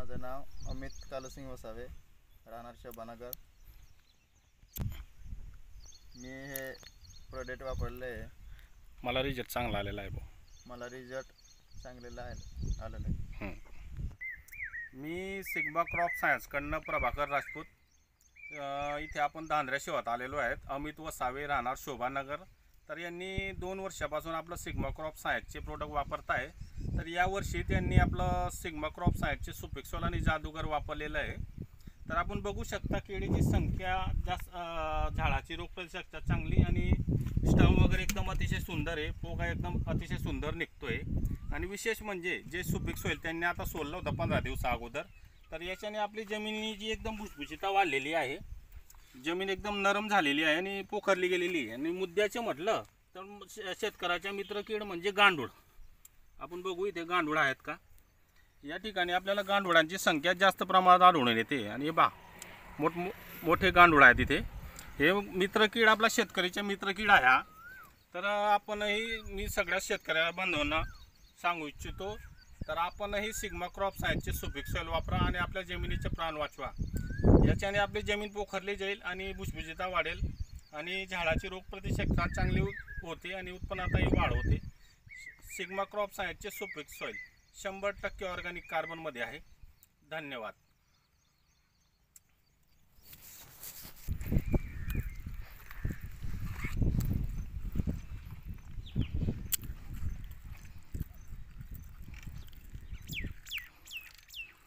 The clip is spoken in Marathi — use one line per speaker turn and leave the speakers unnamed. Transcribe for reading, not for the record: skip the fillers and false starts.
माझं नाव अमित कालसिंग वसावे, राहणार शोभानगर। मी हे प्रोडक्ट वापरले आहे,
मला रिझल्ट चांगला आलेला आहे भाऊ।
मला रिझल्ट चांगलेला आलेला आहे।
मी सिग्मा क्रॉप सायन्सकडनं प्रभाकर राजपूत, इथे आपण धांद्र्या शिवारात आलेलो आहेत। अमित वसावे, राहणार शोभानगर। तर यांनी 2 वर्षापासून आपलं सिग्मा क्रॉप सायन्सचे प्रोडक्ट वापरत आहे। तर यावर्षी त्यांनी आपलं सिग्मा क्रॉप सायन्सचे सुपिक सोल आणि जादूगर वापरलेलं आहे। तर आपण बघू शकता केळीची संख्या जास्त, झाडाची रोगप्रतिकारशक्ती चांगली आणि स्टम वगैरे एकदम अतिशय सुंदर आहे। पोगा एकदम अतिशय सुंदर निघतोय आणि विशेष म्हणजे जे सुपीक सोईल त्यांनी आता सोललं होतं 15 दिवसा अगोदर। तर याच्याने आपली जमिनीची एकदम भुसभुशीता वाढलेली आहे, जमीन एकदम नरम झालेली आहे आणि पोखरली गेलेली आहे। आणि मुद्द्याचे म्हटलं तर शेतकऱ्याच्या मित्र कीड म्हणजे गांडूळ। आपण बघू इथे गांडूळ आहेत का। या ठिकाणी आपल्याला गांडुळांची संख्या जास्त प्रमाणात आढळून येते आणि हे मोठे गांडूळ आहेत इथे। हे मित्रकीड आपला शेतकऱ्याच्या मित्रकीड आहे हा। तर आपणही मी सगळ्या शेतकऱ्या बांधवांना सांगू इच्छितो, तर आपणही सिग्मा क्रॉप सायन्सचे सुपीक सोइल वापरा आणि आपल्या जमिनीचे प्राण वाचवा। याच्याने आपली जमीन पोखरली जाईल आणि भुसभुशीता वाढेल आणि झाडाची रोगप्रतिकारशक्ती चांगली होते आणि उत्पन्नातही वाढ होते। सिग्मा क्रॉप सायन्सचे सुपीक सोइल 100% ऑर्गॅनिक कार्बनमध्ये आहे। धन्यवाद।